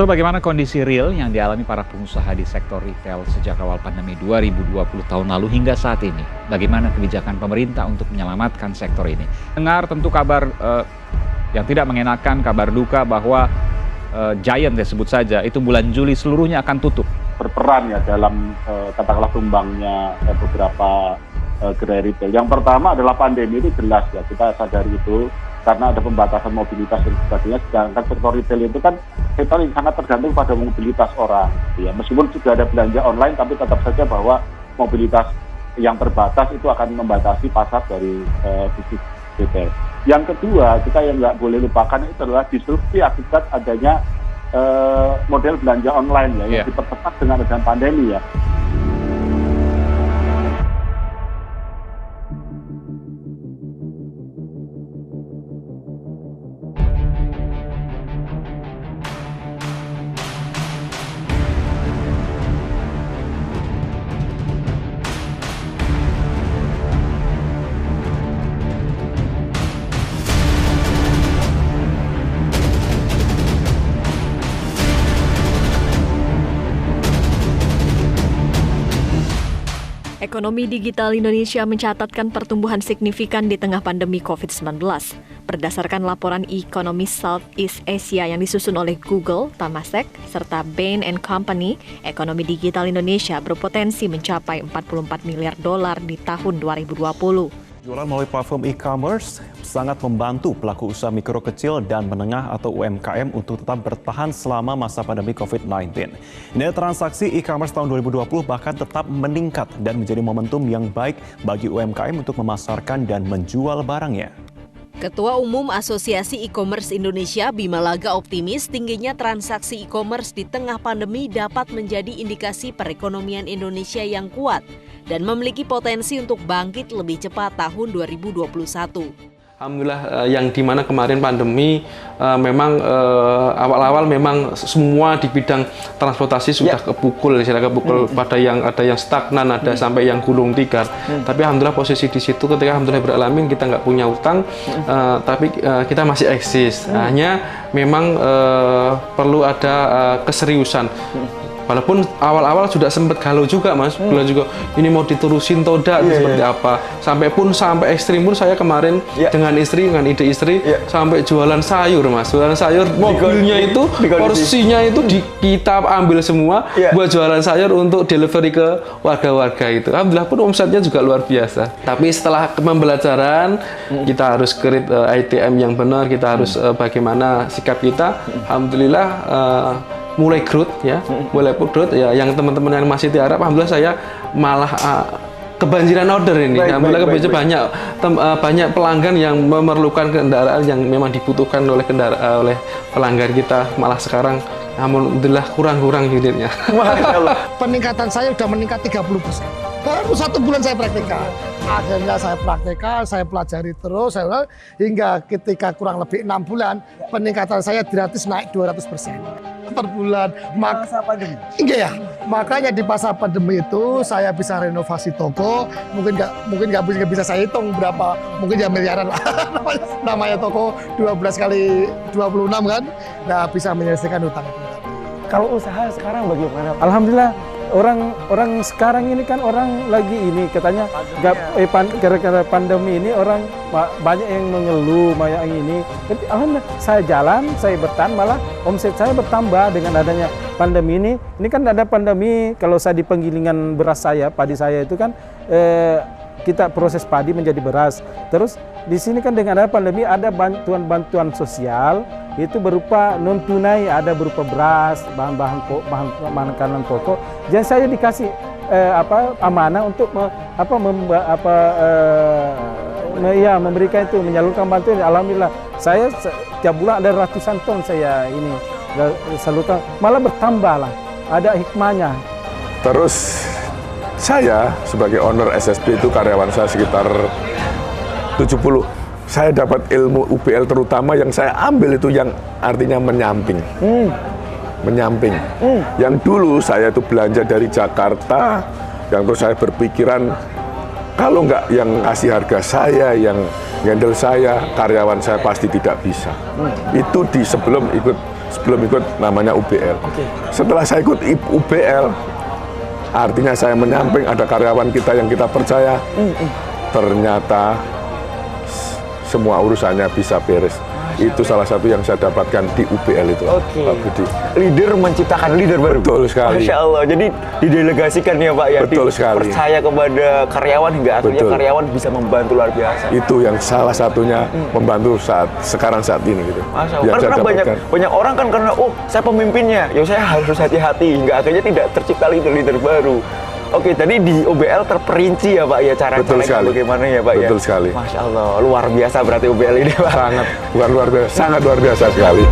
Lalu bagaimana kondisi real yang dialami para pengusaha di sektor retail sejak awal pandemi 2020 tahun lalu hingga saat ini? Bagaimana kebijakan pemerintah untuk menyelamatkan sektor ini? Dengar tentu kabar yang tidak mengenakan, kabar duka bahwa Giant ya sebut saja, itu bulan Juli seluruhnya akan tutup. Berperan ya dalam katakanlah tumbangnya beberapa gerai retail. Yang pertama adalah pandemi itu jelas ya, kita sadari itu. Karena ada pembatasan mobilitas dan sebagainya, sedangkan sektor retail itu kan sektor yang sangat tergantung pada mobilitas orang. Ya. Meskipun sudah ada belanja online, tapi tetap saja bahwa mobilitas yang terbatas itu akan membatasi pasar dari bisnis retail. Yang kedua, kita yang nggak boleh lupakan itu adalah disrupsi akibat adanya model belanja online ya, yang dipercepat dengan adanya pandemi ya. Ekonomi digital Indonesia mencatatkan pertumbuhan signifikan di tengah pandemi COVID-19. Berdasarkan laporan Ekonomi Southeast Asia yang disusun oleh Google, Temasek, serta Bain & Company, ekonomi digital Indonesia berpotensi mencapai 44 miliar dolar di tahun 2020. Jualan melalui platform e-commerce sangat membantu pelaku usaha mikro kecil dan menengah atau UMKM untuk tetap bertahan selama masa pandemi COVID-19. Nilai transaksi e-commerce tahun 2020 bahkan tetap meningkat dan menjadi momentum yang baik bagi UMKM untuk memasarkan dan menjual barangnya. Ketua Umum Asosiasi E-commerce Indonesia Bima Laga optimis tingginya transaksi e-commerce di tengah pandemi dapat menjadi indikasi perekonomian Indonesia yang kuat dan memiliki potensi untuk bangkit lebih cepat tahun 2021. Alhamdulillah yang dimana kemarin pandemi memang awal-awal memang semua di bidang transportasi sudah kepukul pada yang ada yang stagnan, ada sampai yang gulung tikar. Tapi alhamdulillah posisi di situ ketika alhamdulillah beralamin kita nggak punya utang, tapi kita masih eksis. Hanya memang perlu ada keseriusan. Walaupun awal-awal sudah sempat galau juga Mas, bilang juga ini mau diterusin atau tidak, seperti apa. Sampai ekstrim pun saya kemarin dengan ide istri, sampai jualan sayur Mas. Jualan sayur, mobilnya itu, porsinya itu kita ambil semua buat jualan sayur untuk delivery ke warga-warga itu. Alhamdulillah pun omsetnya juga luar biasa. Tapi setelah pembelajaran, kita harus create ITM yang benar, kita harus bagaimana sikap kita. Alhamdulillah mulai growth ya, yang teman-teman yang masih di Arab, alhamdulillah saya malah kebanjiran order ini. Alhamdulillah banyak pelanggan yang memerlukan kendaraan yang memang dibutuhkan oleh pelanggan kita, malah sekarang alhamdulillah kurang unitnya. Peningkatan saya sudah meningkat 30%. Baru 1 bulan saya praktekkan. Akhirnya saya praktekkan, saya pelajari terus, hingga ketika kurang lebih 6 bulan, peningkatan saya gratis naik 200% per bulan. Masa pandemi? Iya, makanya di masa pandemi itu saya bisa renovasi toko, mungkin nggak bisa saya hitung berapa, mungkin ya miliaran lah. namanya toko 12 kali 26 kan, nah bisa menyelesaikan utang itu. Kalau usaha sekarang bagaimana? Alhamdulillah orang sekarang ini kan orang lagi ini katanya gara-gara pandemi ini orang banyak yang mengeluh, banyak yang ini. Tapi alhamdulillah saya jalan, saya bertahan, malah omset saya bertambah dengan adanya pandemi ini. Ini kan ada pandemi, kalau saya di penggilingan beras saya, padi saya itu kan kita proses padi menjadi beras. Terus di sini kan dengan ada pandemi ada bantuan sosial itu berupa non tunai, ada berupa beras, bahan makanan pokok. Dan saya dikasih amanah untuk memberikan itu, menyalurkan bantuan. Alhamdulillah saya tiap bulan ada ratusan ton saya ini salurkan, malah bertambah lah, ada hikmahnya. Terus saya sebagai owner SSB itu karyawan saya sekitar 70. Saya dapat ilmu UBL terutama yang saya ambil itu yang artinya menyamping. Yang dulu saya itu belanja dari Jakarta, yang terus saya berpikiran kalau nggak yang ngasih harga saya, yang handle saya, karyawan saya pasti tidak bisa. Itu sebelum ikut sebelum ikut namanya UBL. Setelah saya ikut UBL, artinya saya menyamping ada karyawan kita yang kita percaya, ternyata semua urusannya bisa beres. Itu salah satu yang saya dapatkan di UBL itu, Pak Budi. Leader menciptakan leader baru. Betul sekali. Masya Allah. Jadi didelegasikan ya Pak ya. Betul sekali. Percaya kepada karyawan hingga akhirnya Betul. karyawan bisa membantu luar biasa. Itu yang salah satunya membantu saat ini gitu. Masya Allah. Yang saya Karena dapatkan. banyak orang kan karena saya pemimpinnya, ya saya harus hati-hati hingga akhirnya tidak tercipta leader baru. Oke, tadi di UBL terperinci ya Pak ya cara-caranya bagaimana ya Pak ya. Betul sekali. Masya Allah, luar biasa berarti UBL ini Pak. Sangat luar biasa sekali.